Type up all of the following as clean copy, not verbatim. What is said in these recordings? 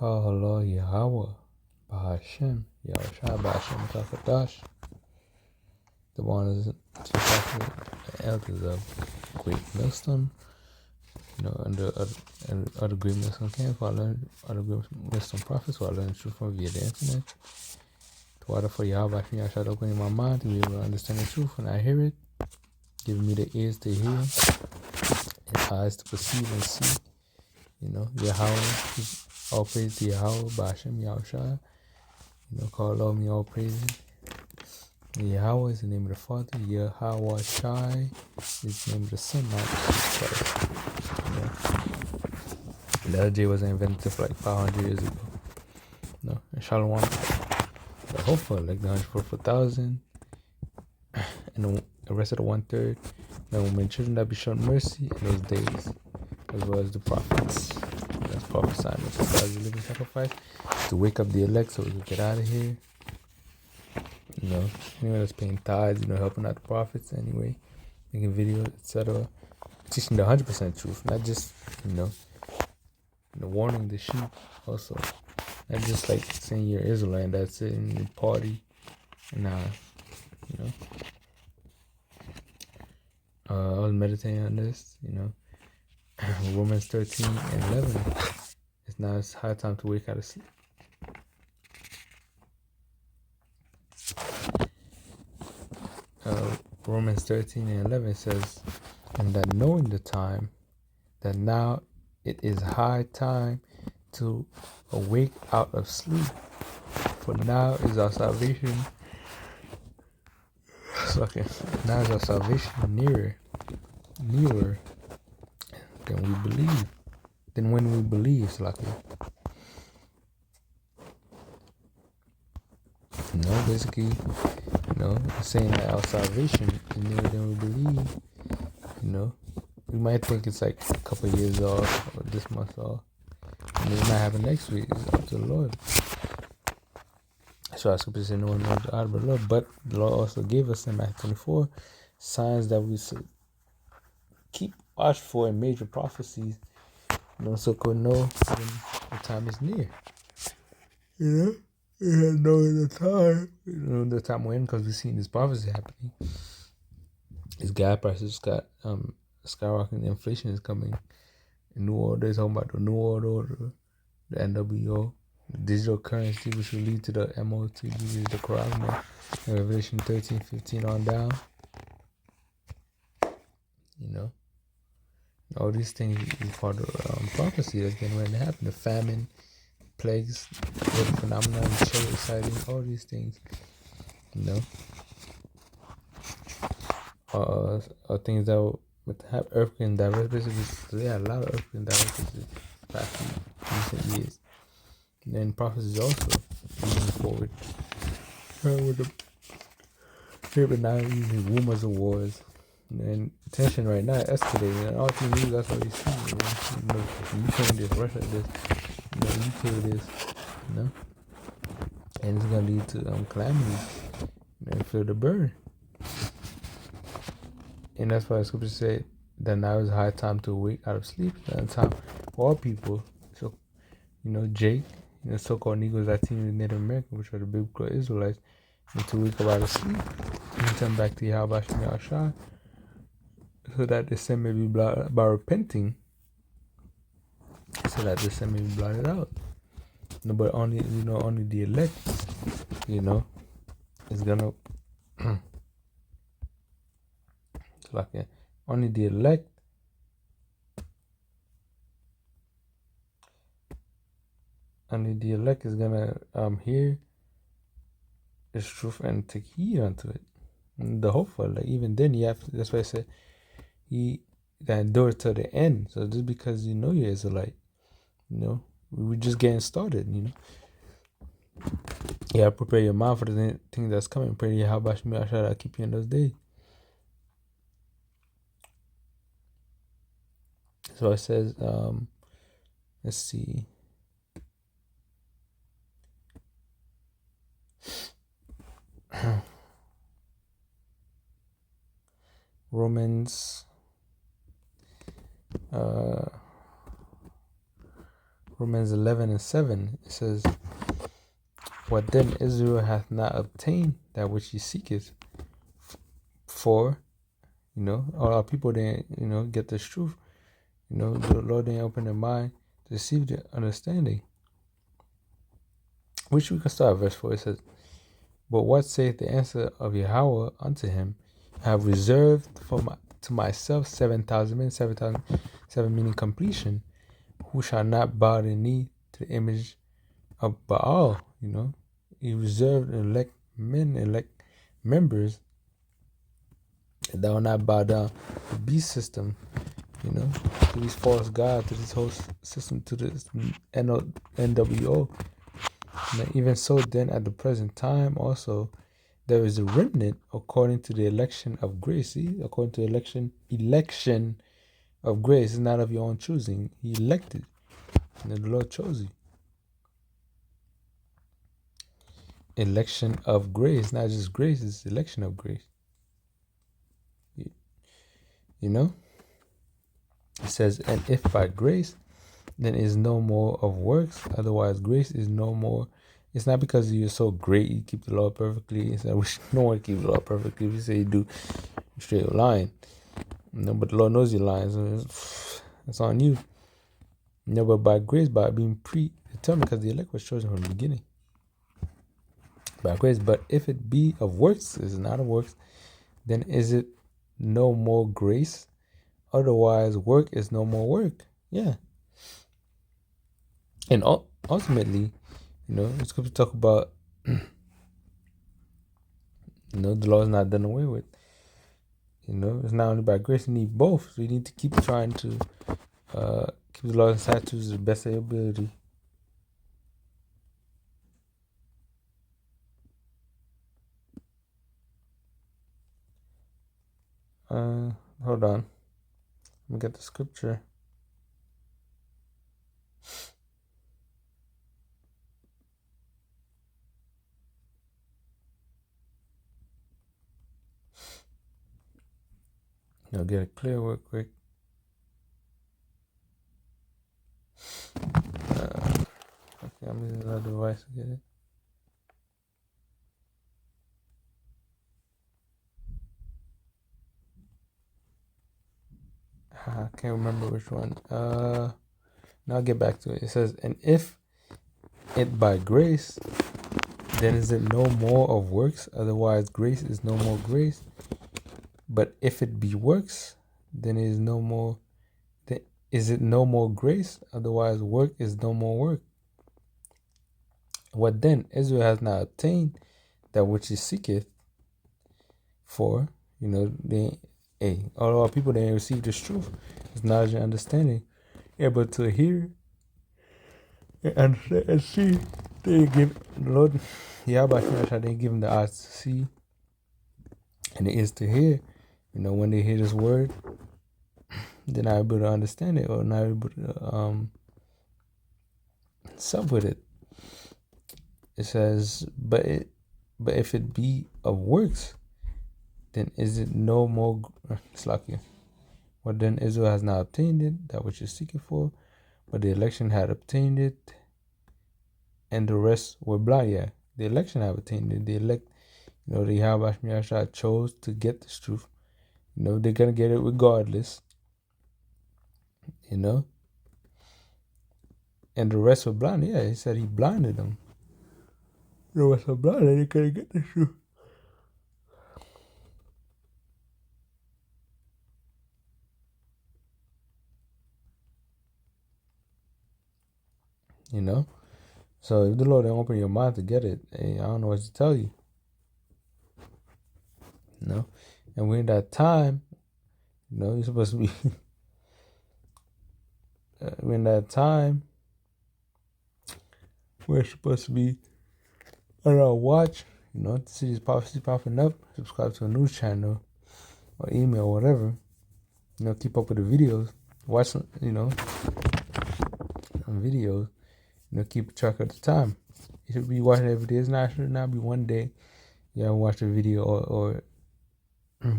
Kala Yahweh, Bahashem, Yahushua, Bahashem Kakadash. The one is the elders of Great Millstone, and the other Great Millstone camp, other Great Millstone prophets, who are learning truth from via the internet. To order for Yahweh, Yahushua, to open my mind to be able to understand the truth when I hear it, giving me the ears to hear, and eyes to perceive and see. Yahweh, all praise to Yahweh, Bahashem, Yahushua. Call on me, all praises. Yahweh is the name of the Father. Yahweh Shai is the name of the Son, not Jesus Christ. The LJ wasn't invented for like 500 years ago. And Shalom, the hopeful, like the 144,000, and the rest of the 1/3. Now, when children that be shown mercy in those days, as well as the prophets. That's prophesying with God's living sacrifice to wake up the elect so we can get out of here. Anyone that's paying tithes, helping out the prophets anyway, making videos, etc. Teaching the 100% truth, not just, warning the sheep also. Not just like saying you're Israelite and that's it and you party. Nah, I was meditating on this, Romans 13 and 11. It's high time to wake out of sleep. Romans 13 and 11 says, and that knowing the time, that now it is high time to awake out of sleep, for now is our salvation. Now is our salvation nearer than when we believe. Basically, it's saying that our salvation is nearer than we believe. We might think it's like a couple of years off or this month off. And it might happen next week. It's up to the Lord. So I scripture said no one knows the but Lord. But the Lord also gave us in Matthew 24 signs that we should keep watch for in major prophecies. So could know when the time is near. Knowing the time. The time when, because we've seen this prophecy happening. These gas prices got skyrocketing. Inflation is coming. In New Order, they're talking about the New Order, the NWO, the digital currency, which will lead to the MOT, which is the Corona, and Revelation 13:15 on down. All these things is part of prophecy that's getting ready to happen. The famine, plagues, weather phenomena, chariot sighting, all these things. Things that will have earthquake and diverse places. So they had a lot of earthquake and diverse places past recent years. And then prophecies also moving forward. But now using rumors of wars. And tension right now escalating. And all through news, that's what you see. Ukraine this, Russia this, UK this, and it's gonna lead to calamities. And feel the burn. And that's why the scripture said that now is a high time to wake out of sleep. It's time for all people. So, Jake, so-called Negroes, Latinos, Native Americans, which are the biblical Israelites, and to wake up out of sleep and turn back to Yahweh Yahushua, so that the sin may be blotted by repenting, so that the sin may be blotted out. But only the elect, is gonna only the elect is gonna hear this truth and take heed unto it. And the hopeful, even then you have to, that's why I said he that endure to the end. So just because you're Israelite, we're just getting started, prepare your mind for the thing that's coming. Pray to Yahweh I try to keep you in those days. So it says, let's see. Romans Romans 11:7, it says, "What then Israel hath not obtained, that which he seeketh." For, all our people didn't, get this truth. The Lord didn't open their mind to receive the understanding. Which we can start at verse 4. It says, "But what saith the answer of Yahweh unto him? I have reserved to myself 7,000 men, 7,000, 7 meaning completion, who shall not bow the knee to the image of Baal." He reserved elect men, elect members that will not bow down to the beast system, to these false gods, to this whole system, to this NWO. And even so, then at the present time also, there is a remnant according to the election of grace. See, according to election of grace, it's not of your own choosing. He elected, and the Lord chose you. Election of grace, not just grace, it's election of grace. It says, "And if by grace, then is no more of works. Otherwise, grace is no more." It's not because you're so great you keep the law perfectly. It's not, no one keeps the law perfectly. If you say you do, you're straight lying. But the Lord knows you're lying, so it's on you. But by grace, by being predetermined, because the elect was chosen from the beginning. By grace, but if it be of works, is not of works, then is it no more grace? Otherwise, work is no more work. Yeah. And ultimately, it's going to talk about, the law is not done away with. It's not only by grace, you need both. So you need to keep trying to keep the laws and statutes to the best of your ability. Hold on. Let me get the scripture. I'll get it clear real quick. Okay, I'm using another device to get it. I can't remember which one. Now I'll get back to it. It says, "And if it by grace, then is it no more of works? Otherwise, grace is no more grace. But if it be works, then it is no more. Then is it no more grace? Otherwise, work is no more work. What then? Israel has not obtained that which he seeketh. For, all our people, they ain't received this truth, this knowledge and understanding, able to hear and understand and see. They give the Lord, Yahweh, they give them the eyes to see and the ears to hear. When they hear this word, they're not able to understand it or not able to sup with it. It says, but if it be of works, then is it no more? It's like you. What then? Israel has not obtained it, that which is seeking for, but the election had obtained it, and the rest were blind. Yeah, the election have obtained it. The elect, the Yahweh Shemiyashah chose to get this truth. They're gonna get it regardless. And the rest were blind. Yeah, he said he blinded them. The rest were blind, and they couldn't get the truth. So if the Lord didn't open your mind to get it, I don't know what to tell you. And we're in that time, you're supposed to be we're in that time we're supposed to be on our watch, to see these prophecies popping up, subscribe to a news channel or email or whatever, keep up with the videos, watch some, videos, keep track of the time. You should be watching every day. It's not, should not be one day you haven't watched a video or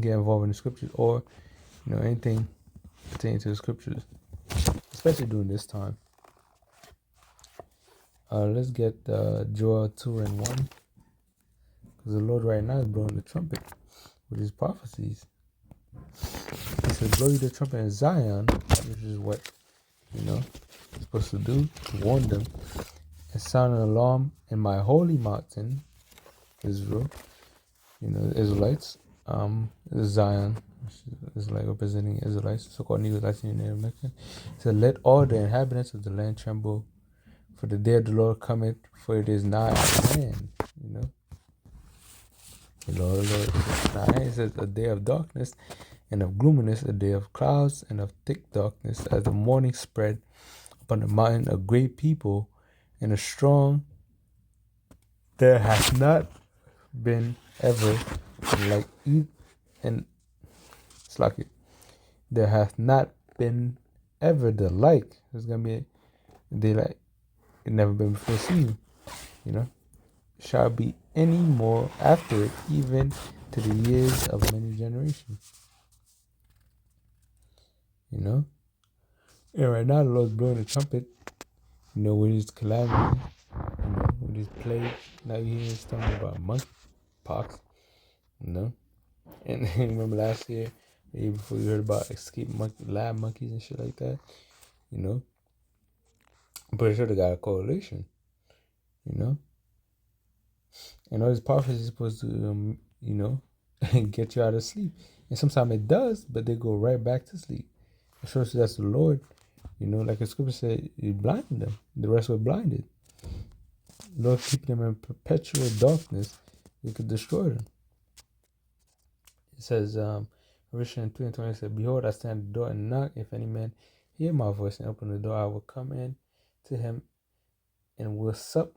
get involved in the scriptures or, anything pertaining to the scriptures, especially during this time. Let's get Joel 2 and 1. Because the Lord right now is blowing the trumpet with his prophecies. He says, blow you the trumpet in Zion, which is what, you're supposed to do, to warn them, and sound an alarm in my holy mountain, Israel, the Israelites, Zion, which is like representing Israelites, so-called Negroes, Native American. He said, let all the inhabitants of the land tremble, for the day of the Lord cometh, for it is nigh at hand, The Lord is nigh. It says, a day of darkness and of gloominess, a day of clouds and of thick darkness, as the morning spread upon the mountain, a great people and a strong. There hath not been ever like and it's like it. There hath not been ever the like. There's gonna be a day like it never been before seen. Shall be any more after it, even to the years of many generations. And right now the Lord's blowing the trumpet, with his calamity, with his plague. Now you hear talking about monkeypox, And remember last year, the year before, you heard about escape lab monkeys and shit like that, I'm pretty sure they got a correlation, And all these prophecies is supposed to, get you out of sleep. And sometimes it does, but they go right back to sleep. It shows you that's the Lord. Like the scripture said, he blinded them. The rest were blinded. The Lord keeping them in perpetual darkness. He could destroy them. It says, Revelation 2 and 20 said, behold, I stand at the door and knock. If any man hear my voice and open the door, I will come in to him and will sup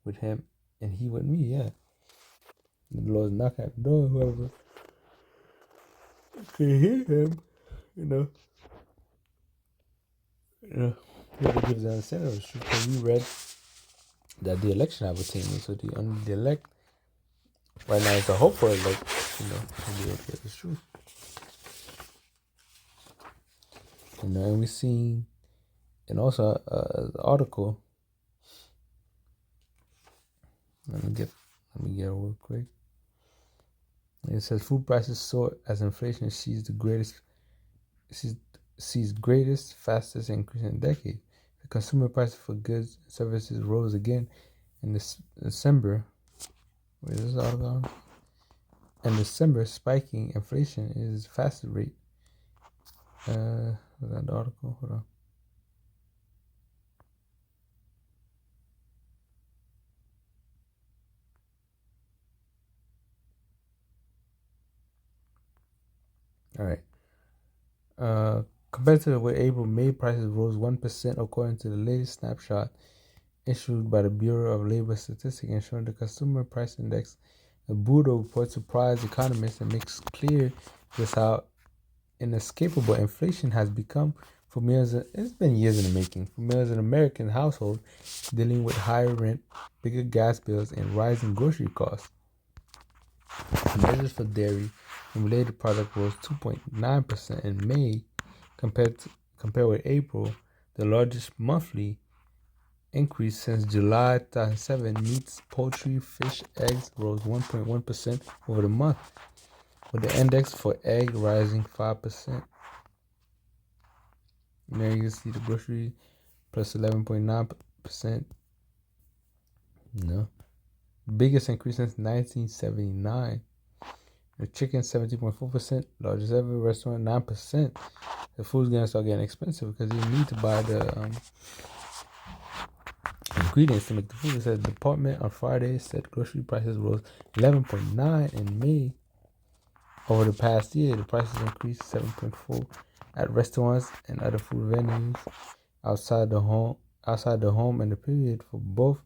with him and he with me. Yeah. The Lord's knocking at the door. Whoever can hear him, whoever gives the understanding of the truth. Because we read that the election have attained. So the elect right now is a hope for elect, to be able to get the truth. And we seen, and also the article. Let me get it real quick. It says food prices soar as inflation sees greatest, fastest increase in a decade. The consumer prices for goods and services rose again in December. Where is this article? In December, spiking inflation is fastest rate. Was that the article? Hold on. All right. Compared to with April, May prices rose 1% according to the latest snapshot issued by the Bureau of Labor Statistics and showing the Consumer Price Index. The Bureau report surprised economists and makes clear just how inescapable inflation has become for millions. It's been years in the making for millions of American households dealing with higher rent, bigger gas bills, and rising grocery costs. Measures for dairy and related products rose 2.9% in May compared with April, the largest monthly increase since July 2007. Meats, poultry, fish, eggs rose 1.1% over the month, with the index for egg rising 5%. And there you can see the grocery plus 11.9%. Biggest increase since 1979. The chicken 17.4%, largest ever. Restaurant 9%. The food's gonna start getting expensive because you need to buy the ingredients to make the food. It said the department on Friday said grocery prices rose 11.9 in May. Over the past year, the prices increased 7.4 at restaurants and other food venues outside the home in the period. For both,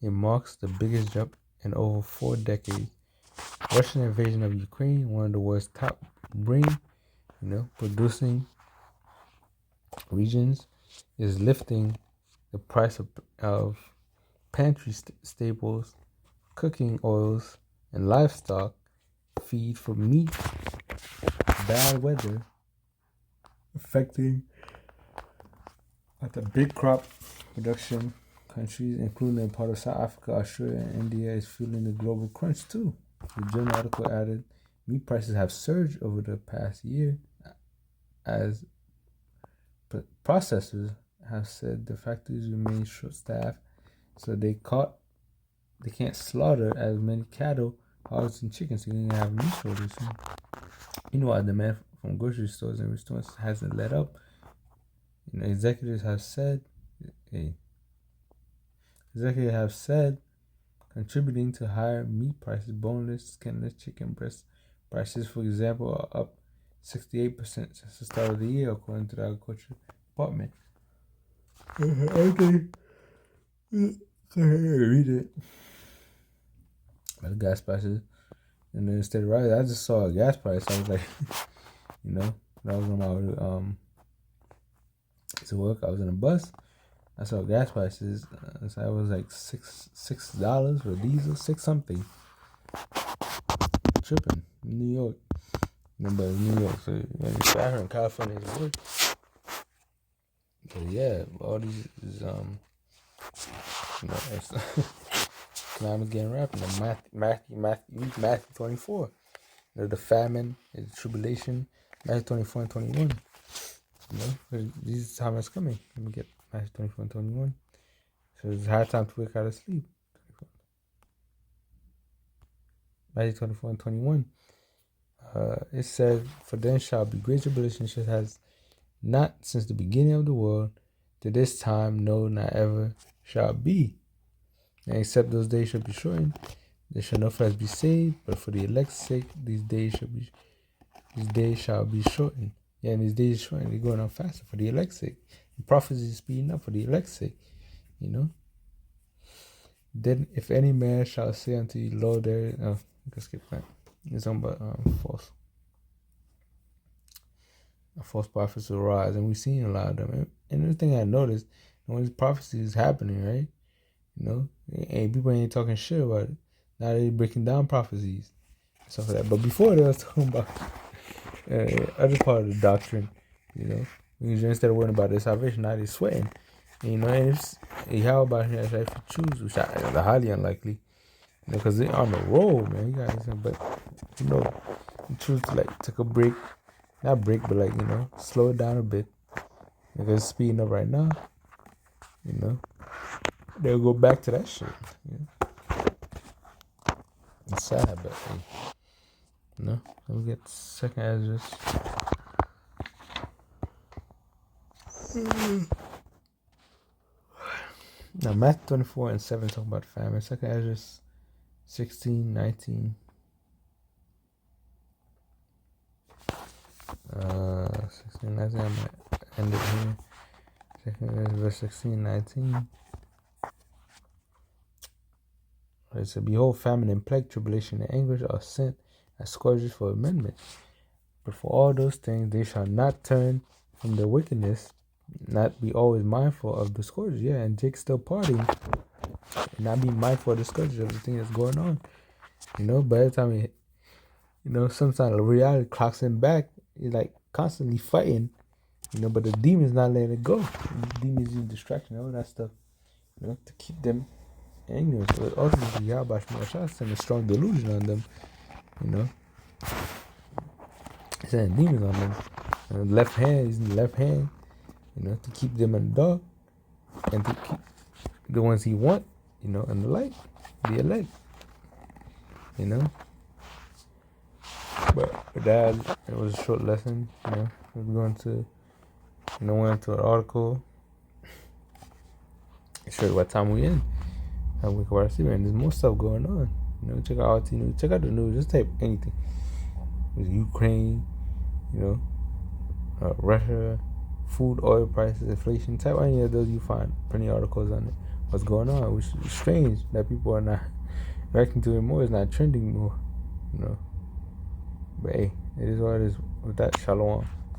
it marks the biggest jump in over 4 decades. Russian invasion of Ukraine, one of the world's top grain, producing regions, is lifting the price of pantry staples, cooking oils, and livestock feed for meat. Bad weather affecting at the big crop production countries, including a part of South Africa, Australia, and India, is fueling the global crunch too. The journal article added, meat prices have surged over the past year as processors have said the factories remain short-staffed, so they can't slaughter as many cattle, hogs, and chickens. So you can have meat shortage. Meanwhile, demand from grocery stores and restaurants hasn't let up. Executives have said, contributing to higher meat prices, boneless, skinless chicken breast prices, for example, are up 68% since the start of the year, according to the Agriculture Department. Okay. Read it. But the gas prices, and then instead of rising, I just saw a gas price. I was like, that was on my to work. I was in a bus. I saw gas prices. So I was like $6 for diesel, six something. Tripping, New York. But New York, so back in California is good. But yeah, all these is now I'm getting rapping. Matthew 24. The famine, the tribulation, Matthew 24 and 21. These time is coming. Let me get Matthew 24 and 21. So it's high time to wake out of sleep. Matthew 24 and 21. It said, for then shall be great tribulation, such has not since the beginning of the world to this time, no, not ever shall be. And except those days shall be shortened, there shall no flesh be saved, but for the elect's sake, these days shall be shortened. Yeah, and these days shortened, they're going on faster for the elect's sake. The prophecy is speeding up for the elect's sake, Then if any man shall say unto you, Lord, there is, I can skip that. It's on about false prophets will rise, and we've seen a lot of them. And the thing I noticed, when these prophecies is happening, right? And people ain't talking shit about it. Now they're breaking down prophecies and stuff like that. But before they was talking about other part of the doctrine, instead of worrying about their salvation, now they're sweating. And if how about here, if you choose, which is highly unlikely, because they're on the road, man. You guys, but you choose to take a break, not break, but slow it down a bit. Because it's speeding up right now, they'll go back to that shit. It's sad, but let me get second address. Now Matthew 24 and 7 talk about famine. Second address 16:19. 16:19. I'm gonna end it here. Second address verse 16:19. It said, behold, famine and plague, tribulation and anguish are sent as scourges for amendment. But for all those things they shall not turn from their wickedness, not be always mindful of the scourges. Yeah, and Jake's still partying, and not be mindful of the scourges of the thing that's going on. By the time he, sometimes reality clocks him back. He's constantly fighting, but the demon's not letting it go. The demons use distraction, all that stuff, to keep them ignorant. But ultimately, Yahweh send a strong delusion on them, sending demons on them. And the left hand, using the left hand, to keep them in the dark, and to keep the ones he want, in the light, the elect, But that, it was a short lesson, We're going to, went into an article. Show you what time we in. And we can see, and there's more stuff going on. Check out RT News, check out the news, just type anything. There's Ukraine, Russia, food, oil prices, inflation. Type any of those, you find plenty of articles on it. What's going on, which is strange that people are not reacting to it more. It's not trending more, But hey, it is what it is. With that, shalom.